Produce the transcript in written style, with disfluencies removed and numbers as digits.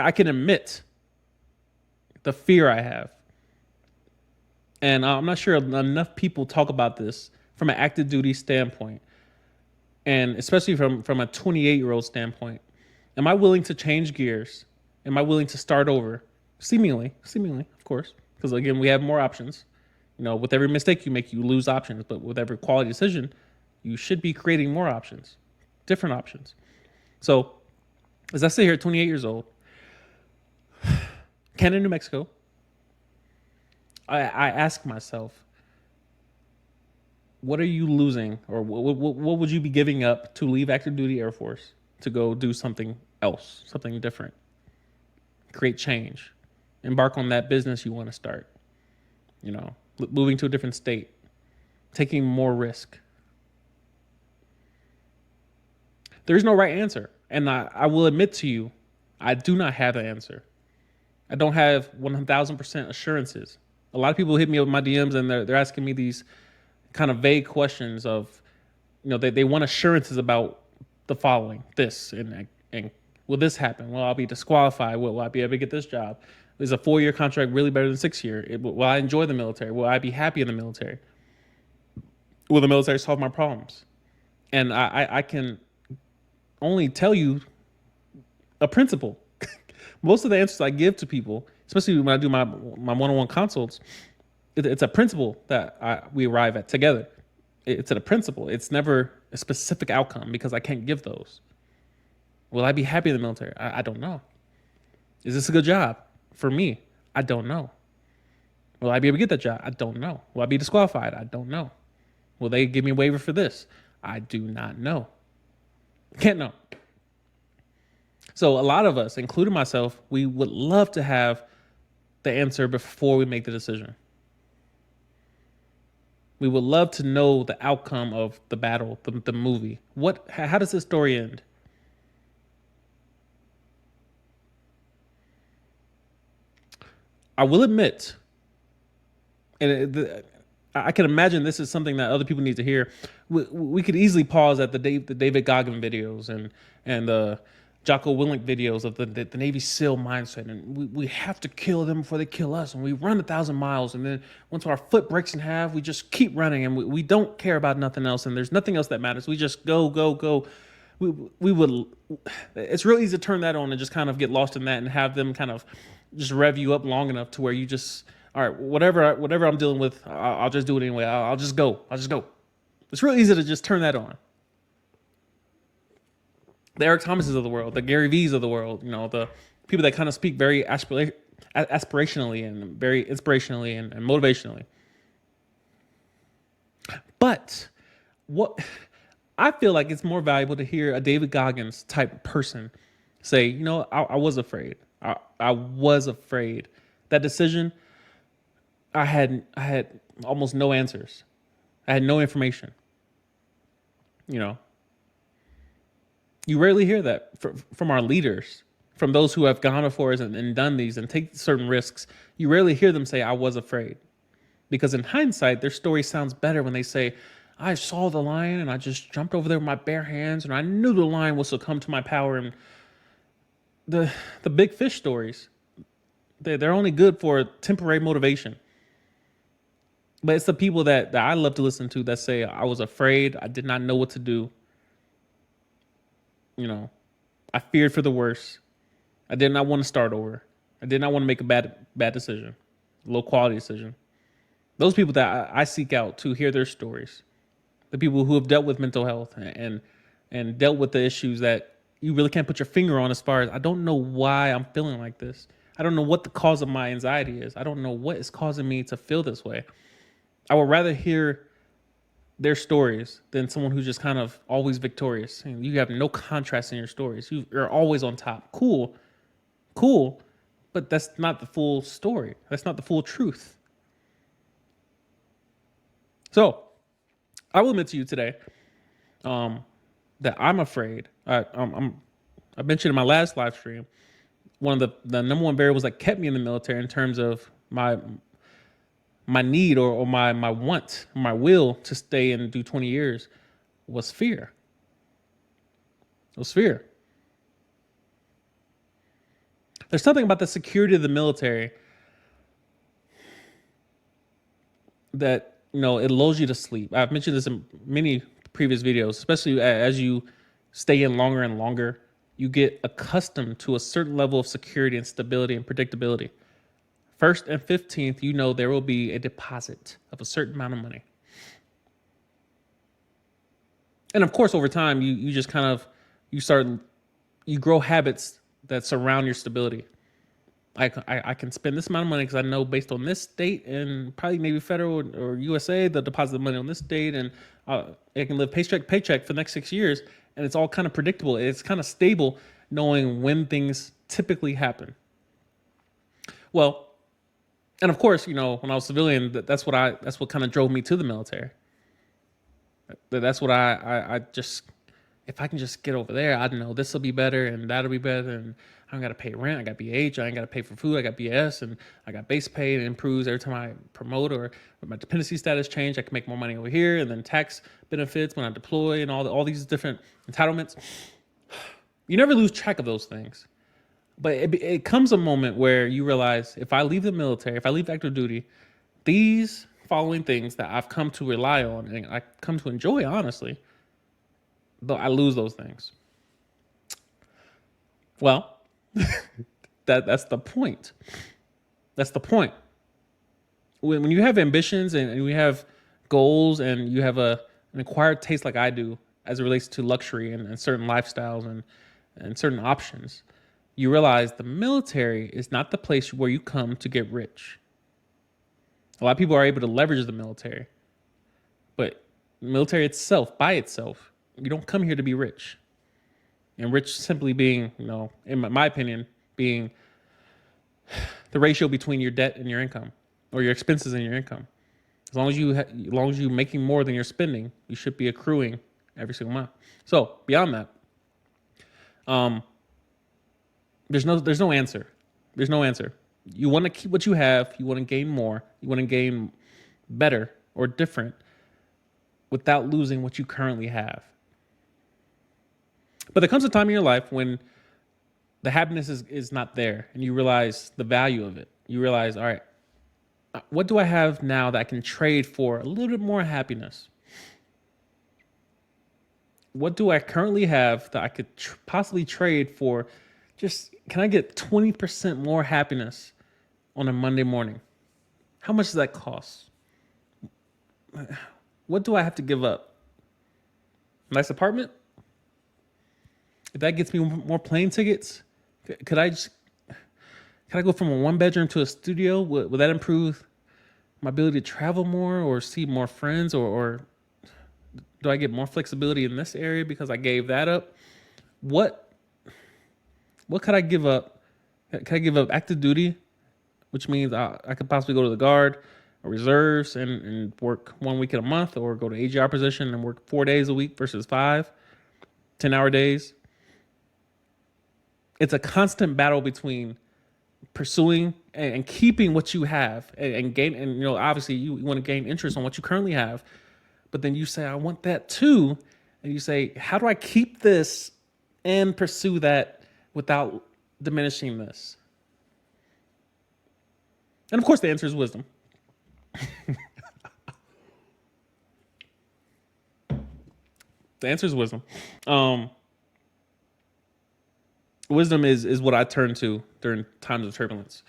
I can admit the fear I have. And I'm not sure enough people talk about this from an active duty standpoint, and especially from a 28-year-old standpoint. Am I willing to change gears? Am I willing to start over? Seemingly, of course, because again, we have more options. With every mistake you make, you lose options, but with every quality decision, you should be creating more options, different options. So, as I sit here at 28 years old, Canada, New Mexico, I ask myself, what are you losing, or what would you be giving up to leave active duty Air Force to go do something else, something different, create change, embark on that business you want to start, moving to a different state, taking more risk? There's no right answer. And I will admit to you, I do not have an answer. I don't have 1000% assurances. A lot of people hit me with my DMs and they're asking me these kind of vague questions of, they want assurances about the following, this, and will this happen? Will I be disqualified? Will I be able to get this job? Is a 4-year contract really better than 6-year? Will I enjoy the military? Will I be happy in the military? Will the military solve my problems? And I can only tell you a principle. Most of the answers I give to people, especially when I do my one-on-one consults, it's a principle that we arrive at together. It's a principle. It's never a specific outcome because I can't give those. Will I be happy in the military? I don't know. Is this a good job for me? I don't know. Will I be able to get that job? I don't know. Will I be disqualified? I don't know. Will they give me a waiver for this? I do not know. Can't know. So a lot of us, including myself, we would love to have the answer before we make the decision. We would love to know the outcome of the battle, the movie. How does this story end? I will admit, and I can imagine this is something that other people need to hear. We could easily pause at the David Goggin videos and the Jocko Willink videos of the Navy SEAL mindset, and we have to kill them before they kill us, and we run 1,000 miles, and then once our foot breaks in half, we just keep running, and we don't care about nothing else, and there's nothing else that matters. We just go. We would. It's real easy to turn that on and just kind of get lost in that and have them kind of just rev you up long enough to where you just, all right, whatever I'm dealing with, I'll just do it anyway. I'll just go. It's real easy to just turn that on. The Eric Thomases of the world, the Gary V's of the world, the people that kind of speak very aspirationally and very inspirationally and motivationally. But what I feel like it's more valuable to hear a David Goggins type person say, I was afraid. I was afraid. That decision, I had almost no answers. I had no information. You rarely hear that from our leaders, from those who have gone before us and done these and take certain risks. You rarely hear them say, I was afraid. Because in hindsight, their story sounds better when they say, I saw the lion and I just jumped over there with my bare hands and I knew the lion would succumb to my power. And the big fish stories, they're only good for temporary motivation. But it's the people that I love to listen to that say, I was afraid. I did not know what to do. I feared for the worst. I did not want to start over. I did not want to make a bad decision, low quality decision. Those people that I seek out to hear their stories, the people who have dealt with mental health and dealt with the issues that you really can't put your finger on, as far as, I don't know why I'm feeling like this. I don't know what the cause of my anxiety is. I don't know what is causing me to feel this way. I would rather hear their stories than someone who's just kind of always victorious. You have no contrast in your stories. You're always on top. Cool. But that's not the full story. That's not the full truth. So I will admit to you today that I'm afraid. I mentioned in my last live stream, one of the number one variables that kept me in the military in terms of my need or my want, my will to stay and do 20 years was fear. It was fear. There's something about the security of the military that, it lulls you to sleep. I've mentioned this in many previous videos, especially as you stay in longer and longer, you get accustomed to a certain level of security and stability and predictability. First and 15th, there will be a deposit of a certain amount of money. And of course, over time, you just kind of, you grow habits that surround your stability. I can spend this amount of money because I know based on this state and probably maybe federal or USA, they'll deposit the money on this date, and I can live paycheck to paycheck for the next 6 years. And it's all kind of predictable. It's kind of stable knowing when things typically happen. Well, and of course, when I was civilian, that's what kind of drove me to the military. That's what I just, if I can just get over there, I know this will be better and that'll be better, and I don't got to pay rent, I got BH, I ain't got to pay for food, I got BS, and I got base pay, and it improves every time I promote or my dependency status change. I can make more money over here, and then tax benefits when I deploy, and all these different entitlements. You never lose track of those things, but it comes a moment where you realize, if I leave the military, if I leave active duty, these following things that I've come to rely on and I come to enjoy, honestly, though I lose those things. Well, that's the point. That's the point. When you have ambitions and you have goals and you have an acquired taste like I do as it relates to luxury and certain lifestyles and certain options, you realize the military is not the place where you come to get rich. A lot of people are able to leverage the military, but the military itself, by itself, you don't come here to be rich. And rich simply being, in my opinion, being the ratio between your debt and your income, or your expenses and your income. As long as you're making more than you're spending, you should be accruing every single month. So beyond that, there's no answer. There's no answer. You want to keep what you have. You want to gain more. You want to gain better or different without losing what you currently have. But there comes a time in your life when the happiness is not there, and you realize the value of it. You realize, all right, what do I have now that I can trade for a little bit more happiness? What do I currently have that I could possibly trade for can I get 20% more happiness on a Monday morning? How much does that cost? What do I have to give up? Nice apartment? If that gets me more plane tickets, could I go from a 1-bedroom to a studio? Would that improve my ability to travel more or see more friends, or do I get more flexibility in this area because I gave that up? What could I give up? Could I give up active duty, which means I could possibly go to the Guard or reserves and work 1 week in a month, or go to AGR position and work 4 days a week versus 5 10-hour days? It's a constant battle between pursuing and keeping what you have and gain. And, obviously you want to gain interest on what you currently have, but then you say, I want that too. And you say, how do I keep this and pursue that without diminishing this? And of course the answer is wisdom. The answer is wisdom. Wisdom is what I turn to during times of turbulence.